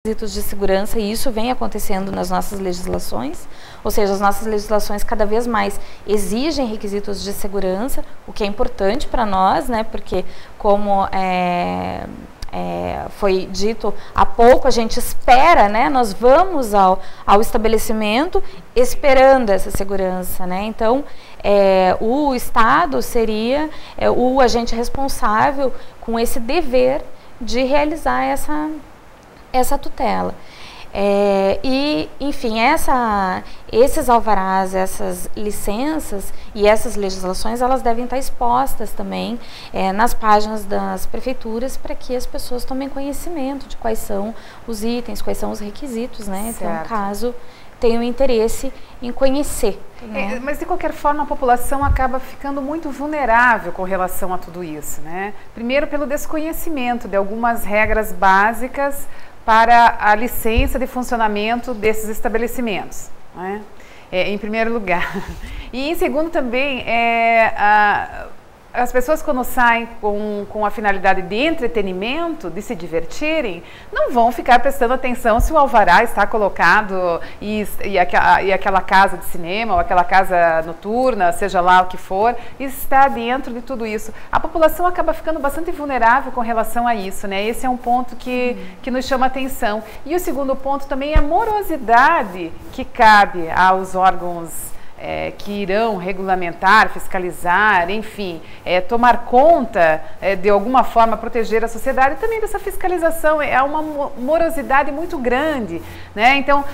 requisitos de segurança, e isso vem acontecendo nas nossas legislações, ou seja, as nossas legislações cada vez mais exigem requisitos de segurança, o que é importante para nós, né, porque como foi dito há pouco, a gente espera, né, nós vamos ao estabelecimento esperando essa segurança, né, então o Estado seria o agente responsável com esse dever de realizar essa tutela. E, enfim, esses alvarás, essas licenças e essas legislações, elas devem estar expostas também nas páginas das prefeituras para que as pessoas tomem conhecimento de quais são os itens, quais são os requisitos, né? Então, caso tenham interesse em conhecer. Né? Mas, de qualquer forma, a população acaba ficando muito vulnerável com relação a tudo isso, né? Primeiro, pelo desconhecimento de algumas regras básicas para a licença de funcionamento desses estabelecimentos, né? Em primeiro lugar. E, em segundo, também, as pessoas, quando saem com a finalidade de entretenimento, de se divertirem, não vão ficar prestando atenção se o alvará está colocado e aquela casa de cinema ou aquela casa noturna, seja lá o que for, está dentro de tudo isso. A população acaba ficando bastante vulnerável com relação a isso, né? Esse é um ponto que nos chama atenção. E o segundo ponto também é a morosidade que cabe aos órgãos que irão regulamentar, fiscalizar, enfim, tomar conta, de alguma forma proteger a sociedade, também dessa fiscalização. É uma morosidade muito grande, né? Então,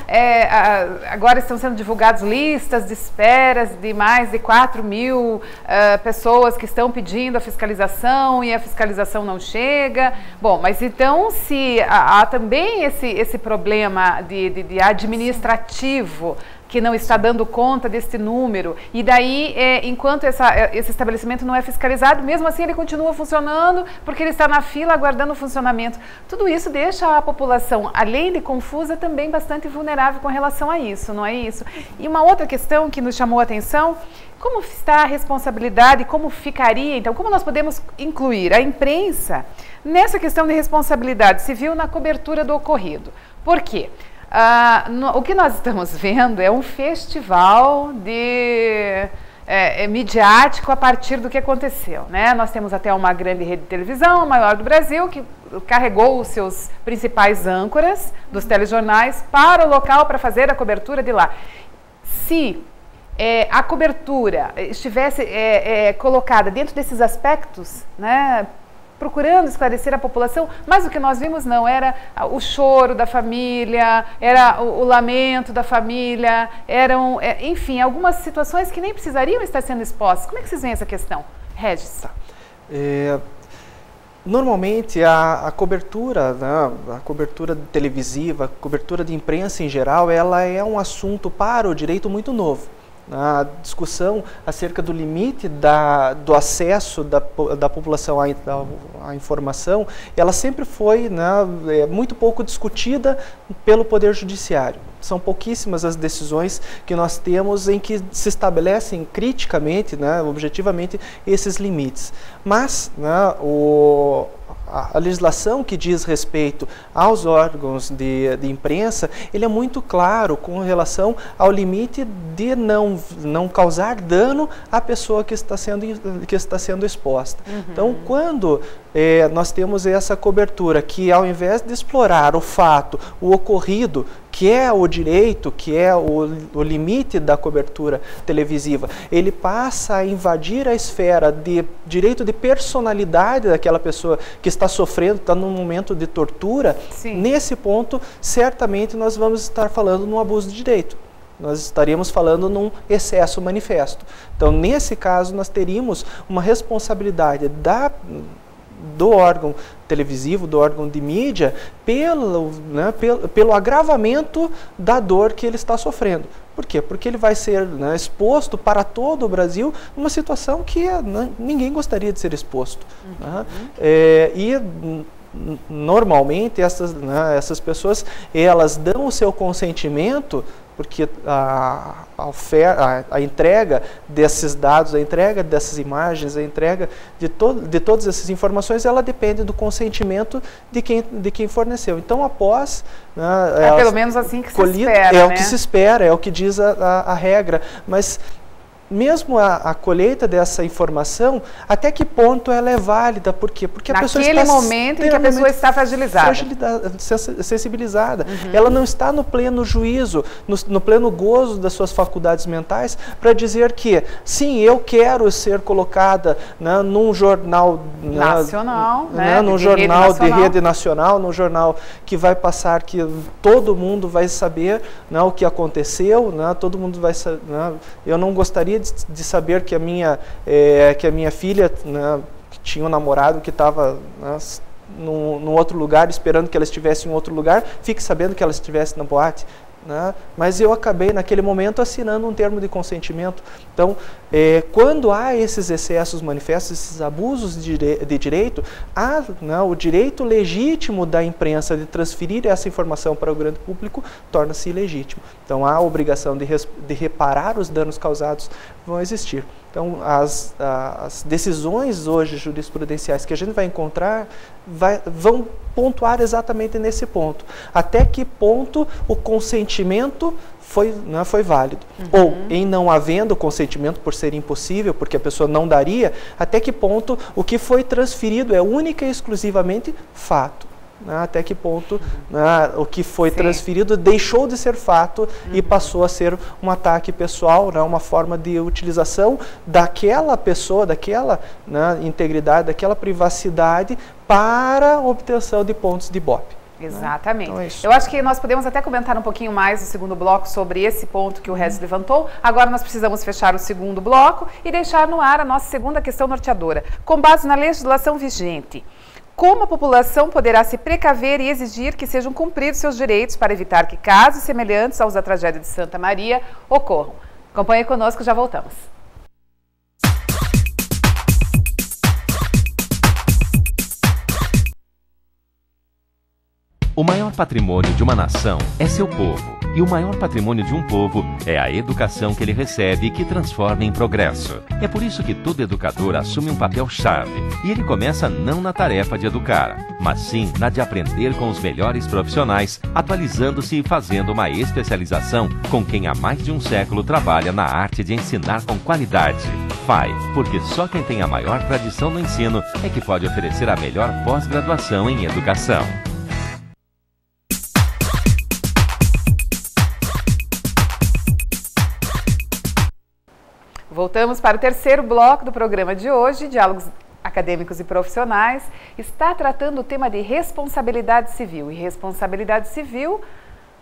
agora estão sendo divulgadas listas de esperas de mais de 4.000 pessoas que estão pedindo a fiscalização e a fiscalização não chega. Bom, mas então, se há também esse problema de administrativo, que não está dando conta desse número, e daí, enquanto esse estabelecimento não é fiscalizado, mesmo assim ele continua funcionando, porque ele está na fila aguardando o funcionamento. Tudo isso deixa a população, além de confusa, também bastante vulnerável com relação a isso, não é isso? E uma outra questão que nos chamou a atenção: como está a responsabilidade, como ficaria, então, como nós podemos incluir a imprensa nessa questão de responsabilidade civil na cobertura do ocorrido? Por quê? O que nós estamos vendo é um festival midiático a partir do que aconteceu, né? Nós temos até uma grande rede de televisão, a maior do Brasil, que carregou os seus principais âncoras dos telejornais para o local para fazer a cobertura de lá. Se a cobertura estivesse colocada dentro desses aspectos, né, procurando esclarecer a população, mas o que nós vimos não era o choro da família, era o lamento da família, eram, enfim, algumas situações que nem precisariam estar sendo expostas. Como é que vocês veem essa questão? Regis. Normalmente a cobertura, né, a cobertura televisiva, a cobertura de imprensa em geral, ela é um assunto para o direito muito novo. A discussão acerca do limite do acesso da população à informação, ela sempre foi, né, muito pouco discutida pelo Poder Judiciário. São pouquíssimas as decisões que nós temos em que se estabelecem criticamente, né, objetivamente, esses limites. Mas, né, a legislação que diz respeito aos órgãos de imprensa, ele é muito claro com relação ao limite de não causar dano à pessoa que está sendo exposta. Uhum. Então, quando nós temos essa cobertura que, ao invés de explorar o fato, o ocorrido, que é o direito, que é o limite da cobertura televisiva, ele passa a invadir a esfera de direito de personalidade daquela pessoa que está sofrendo, está num momento de tortura. Sim. Nesse ponto, certamente nós vamos estar falando num abuso de direito. Nós estaríamos falando num excesso manifesto. Então, nesse caso, nós teríamos uma responsabilidade do órgão televisivo, do órgão de mídia, pelo agravamento da dor que ele está sofrendo. Por quê? Porque ele vai ser, né, exposto para todo o Brasil numa situação que ninguém gostaria de ser exposto. Uhum. Né? E normalmente essas pessoas, elas dão o seu consentimento, porque a entrega desses dados, a entrega dessas imagens, a entrega de todas essas informações, ela depende do consentimento de quem forneceu. Então, após... pelo menos assim que se espera, É o que se espera, é o que diz a regra. Mas mesmo a colheita dessa informação, até que ponto ela é válida? Por quê? Porque a pessoa está... Naquele momento em que a pessoa está fragilizada. Sensibilizada. Ela não está no pleno juízo, no pleno gozo das suas faculdades mentais, para dizer que, sim, eu quero ser colocada num jornal nacional, num jornal de rede nacional, num jornal que vai passar, que todo mundo vai saber o que aconteceu, todo mundo vai saber. Eu não gostaria de saber que a minha filha, que tinha um namorado que estava num outro lugar, esperando que ela estivesse em outro lugar, fique sabendo que ela estivesse na boate. Mas eu acabei, naquele momento, assinando um termo de consentimento. Então, quando há esses excessos manifestos, esses abusos de direito, há o direito legítimo da imprensa de transferir essa informação para o grande público torna-se ilegítimo. Então, há a obrigação de reparar os danos causados vão existir. Então, as decisões hoje jurisprudenciais que a gente vai encontrar vão pontuar exatamente nesse ponto. Até que ponto o consentimento foi válido. Ou, em não havendo consentimento por ser impossível, porque a pessoa não daria, até que ponto o que foi transferido é única e exclusivamente fato. Até que ponto o que foi transferido deixou de ser fato e passou a ser um ataque pessoal, uma forma de utilização daquela pessoa, daquela integridade, daquela privacidade para obtenção de pontos de Ibope. Exatamente. Então é isso. Eu acho que nós podemos até comentar um pouquinho mais no segundo bloco sobre esse ponto que o Regis levantou. Agora nós precisamos fechar o segundo bloco e deixar no ar a nossa segunda questão norteadora. Com base na legislação vigente, como a população poderá se precaver e exigir que sejam cumpridos seus direitos para evitar que casos semelhantes aos da tragédia de Santa Maria ocorram? Acompanhe conosco, já voltamos. O maior patrimônio de uma nação é seu povo. E o maior patrimônio de um povo é a educação que ele recebe e que transforma em progresso. É por isso que todo educador assume um papel-chave. E ele começa não na tarefa de educar, mas sim na de aprender com os melhores profissionais, atualizando-se e fazendo uma especialização com quem há mais de um século trabalha na arte de ensinar com qualidade. FAI, porque só quem tem a maior tradição no ensino é que pode oferecer a melhor pós-graduação em educação. Voltamos para o terceiro bloco do programa de hoje, Diálogos Acadêmicos e Profissionais. Está tratando o tema de responsabilidade civil e responsabilidade civil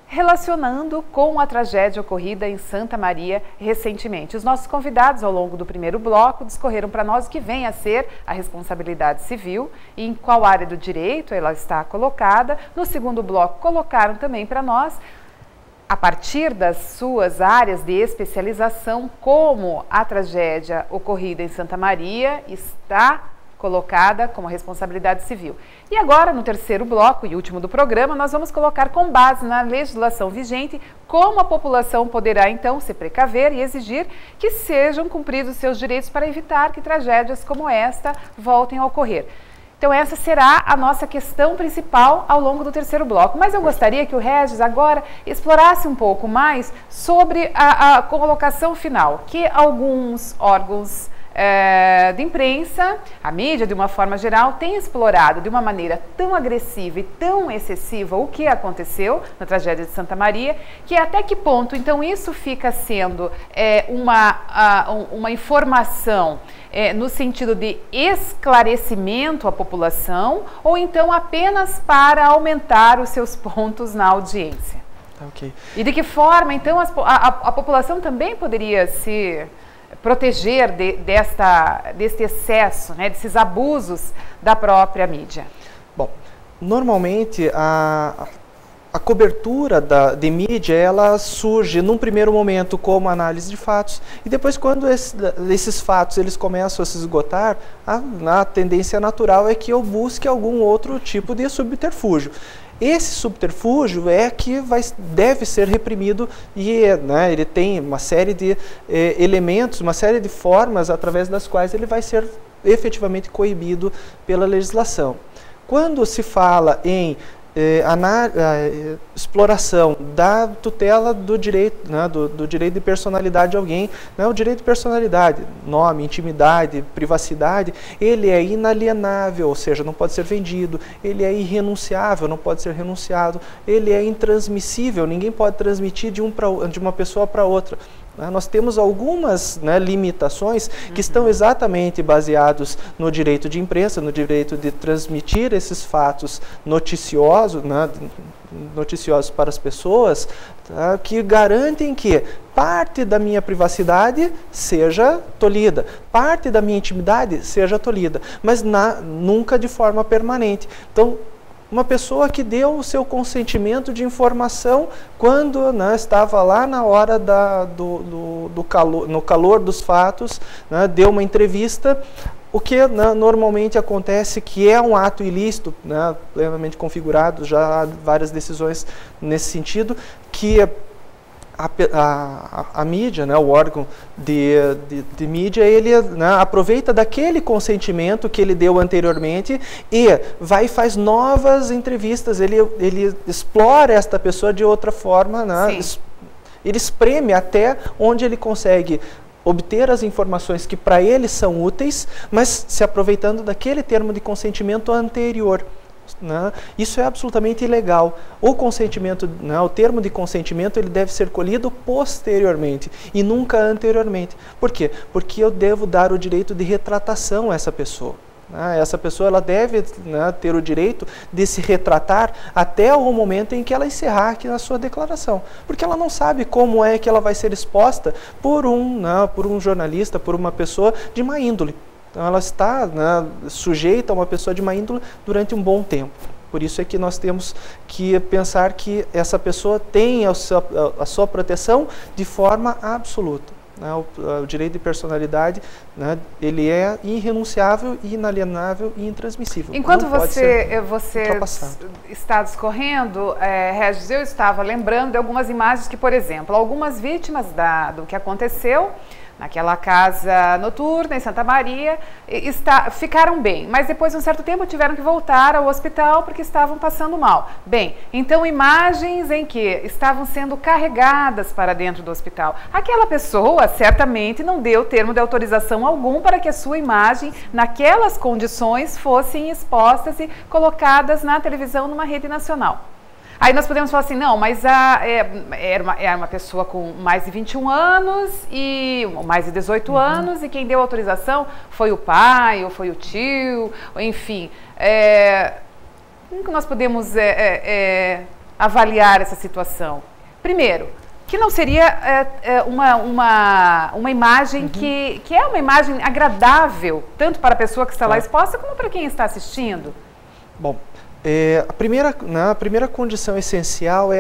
relacionando com a tragédia ocorrida em Santa Maria recentemente. Os nossos convidados ao longo do primeiro bloco discorreram para nós o que vem a ser a responsabilidade civil e em qual área do direito ela está colocada. No segundo bloco colocaram também para nós, a partir das suas áreas de especialização, como a tragédia ocorrida em Santa Maria está colocada como responsabilidade civil. E agora, no terceiro bloco e último do programa, nós vamos colocar com base na legislação vigente como a população poderá, então, se precaver e exigir que sejam cumpridos seus direitos para evitar que tragédias como esta voltem a ocorrer. Então essa será a nossa questão principal ao longo do terceiro bloco. Mas eu gostaria que o Regis agora explorasse um pouco mais sobre a colocação final, que alguns órgãos de imprensa, a mídia de uma forma geral, tem explorado de uma maneira tão agressiva e tão excessiva o que aconteceu na tragédia de Santa Maria, que até que ponto então isso fica sendo uma informação no sentido de esclarecimento à população ou então apenas para aumentar os seus pontos na audiência. Okay. E de que forma então a população também poderia se proteger deste excesso, desses abusos da própria mídia? Bom, normalmente a cobertura de mídia, ela surge num primeiro momento como análise de fatos, e depois quando esses fatos eles começam a se esgotar, a tendência natural é que eu busque algum outro tipo de subterfúgio. Esse subterfúgio é que deve ser reprimido e ele tem uma série de elementos, uma série de formas através das quais ele vai ser efetivamente coibido pela legislação. Quando se fala em exploração da tutela do direito, do direito de personalidade de alguém, o direito de personalidade, nome, intimidade, privacidade, ele é inalienável, ou seja, não pode ser vendido, ele é irrenunciável, não pode ser renunciado, ele é intransmissível, ninguém pode transmitir de uma pessoa para outra. Nós temos algumas limitações que estão exatamente baseados no direito de imprensa, no direito de transmitir esses fatos noticiosos, noticiosos para as pessoas, que garantem que parte da minha privacidade seja tolhida, parte da minha intimidade seja tolhida, mas nunca de forma permanente. Então, uma pessoa que deu o seu consentimento de informação quando estava lá na hora no calor dos fatos, deu uma entrevista, o que normalmente acontece, que é um ato ilícito, plenamente configurado, já há várias decisões nesse sentido, que a mídia, o órgão de mídia, ele aproveita daquele consentimento que ele deu anteriormente e vai e faz novas entrevistas, ele explora esta pessoa de outra forma, ele espreme até onde ele consegue obter as informações que para ele são úteis, mas se aproveitando daquele termo de consentimento anterior. Isso é absolutamente ilegal. O consentimento, o termo de consentimento, ele deve ser colhido posteriormente e nunca anteriormente. Por quê? Porque eu devo dar o direito de retratação a essa pessoa. Essa pessoa ela deve ter o direito de se retratar até o momento em que ela encerrar aqui a sua declaração, porque ela não sabe como é que ela vai ser exposta por um jornalista, por uma pessoa de má índole. Então ela está sujeita a uma pessoa de má índole durante um bom tempo. Por isso é que nós temos que pensar que essa pessoa tem a sua proteção de forma absoluta. O direito de personalidade, ele é irrenunciável, inalienável e intransmissível. Enquanto você está discorrendo, Regis, eu estava lembrando de algumas imagens que, por exemplo, algumas vítimas do que aconteceu naquela casa noturna em Santa Maria, ficaram bem, mas depois de um certo tempo tiveram que voltar ao hospital porque estavam passando mal. Bem, então imagens em que estavam sendo carregadas para dentro do hospital. Aquela pessoa certamente não deu termo de autorização algum para que a sua imagem, naquelas condições, fossem expostas e colocadas na televisão numa rede nacional. Aí nós podemos falar assim, não, mas era uma pessoa com mais de 21 anos, ou mais de 18 anos, e quem deu autorização foi o pai, ou foi o tio, enfim. Como que nós podemos avaliar essa situação? Primeiro, que não seria uma imagem que é uma imagem agradável, tanto para a pessoa que está lá exposta, como para quem está assistindo. Bom, a primeira condição essencial é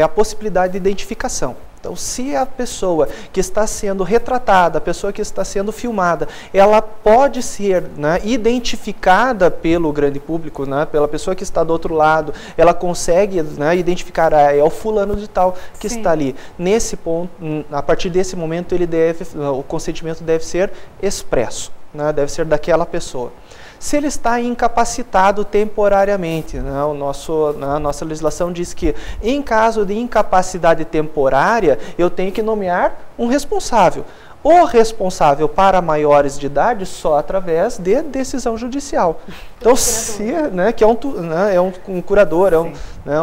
a possibilidade de identificação. Então, se a pessoa que está sendo retratada, a pessoa que está sendo filmada, ela pode ser identificada pelo grande público, pela pessoa que está do outro lado, ela consegue identificar, é o fulano de tal que está ali. Nesse ponto, a partir desse momento, o consentimento deve ser expresso, deve ser daquela pessoa. Se ele está incapacitado temporariamente, a nossa legislação diz que, em caso de incapacidade temporária, eu tenho que nomear um responsável. O responsável para maiores de idade só através de decisão judicial. Então, que é um curador,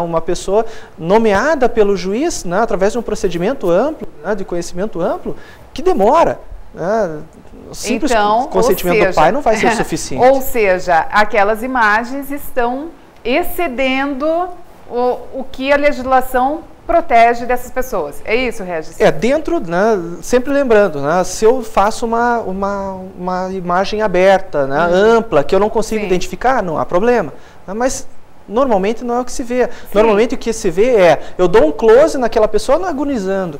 uma pessoa nomeada pelo juiz através de um procedimento amplo, de conhecimento amplo, que demora. O simples consentimento do pai não vai ser suficiente. Ou seja, aquelas imagens estão excedendo o que a legislação protege dessas pessoas. É isso, Regis? Sempre lembrando, se eu faço uma imagem aberta, ampla, que eu não consigo identificar, não há problema. Mas Normalmente não é o que se vê. Normalmente o que se vê é, eu dou um close naquela pessoa agonizando.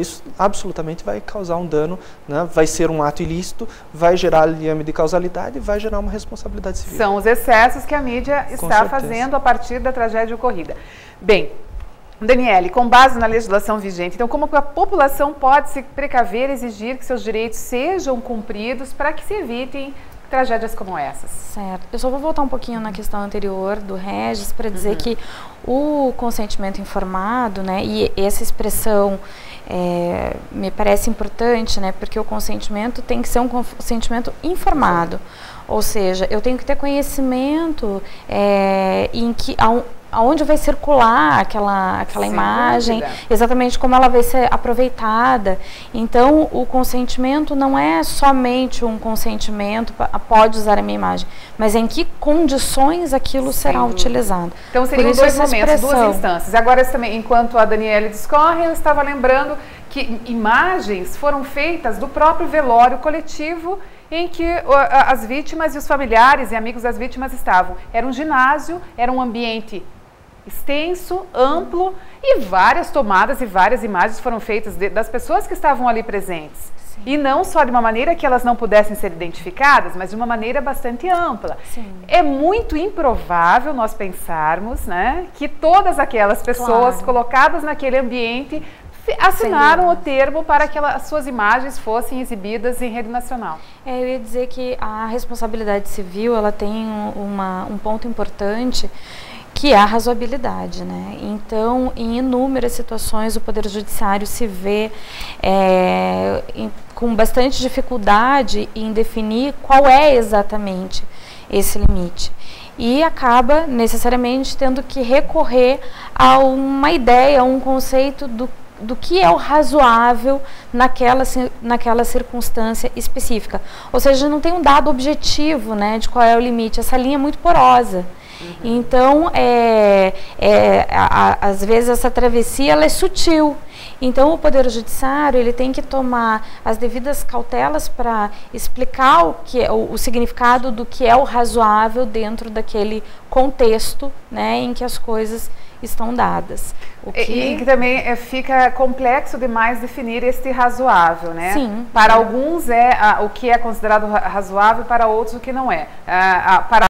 Isso absolutamente vai causar um dano, né? Vai ser um ato ilícito, vai gerar liame de causalidade e vai gerar uma responsabilidade civil. São os excessos que a mídia está fazendo a partir da tragédia ocorrida. Bem, Daniele, com base na legislação vigente, então como a população pode se precaver e exigir que seus direitos sejam cumpridos para que se evitem tragédias como essas? Certo. Eu só vou voltar um pouquinho na questão anterior do Regis para dizer que o consentimento informado, né, e essa expressão me parece importante, né, porque o consentimento tem que ser um consentimento informado, ou seja, eu tenho que ter conhecimento em que aonde vai circular aquela imagem, exatamente como ela vai ser aproveitada. Então, o consentimento não é somente um consentimento, pode usar a minha imagem, mas em que condições aquilo será utilizado. Então, seriam dois momentos, duas instâncias. Agora, também, enquanto a Daniele discorre, eu estava lembrando que imagens foram feitas do próprio velório coletivo em que as vítimas e os familiares e amigos das vítimas estavam. Era um ginásio, era um ambiente extenso, amplo, e várias tomadas e várias imagens foram feitas das pessoas que estavam ali presentes. Sim. E não só de uma maneira que elas não pudessem ser identificadas, mas de uma maneira bastante ampla. Sim. É muito improvável nós pensarmos, né, que todas aquelas pessoas colocadas naquele ambiente assinaram o termo para que as suas imagens fossem exibidas em rede nacional. Eu ia dizer que a responsabilidade civil, ela tem um ponto importante, que é a razoabilidade, né? Então, em inúmeras situações, o Poder Judiciário se vê com bastante dificuldade em definir qual é exatamente esse limite. E acaba, necessariamente, tendo que recorrer a uma ideia, a um conceito do que é o razoável naquela circunstância específica. Ou seja, não tem um dado objetivo, né, de qual é o limite. Essa linha é muito porosa. Então, às vezes essa travessia ela é sutil. Então, o Poder Judiciário ele tem que tomar as devidas cautelas para explicar o significado do que é o razoável dentro daquele contexto, né, em que as coisas estão dadas. E que também fica complexo demais definir este razoável, né? Sim. Para alguns o que é considerado razoável, para outros o que não é. Para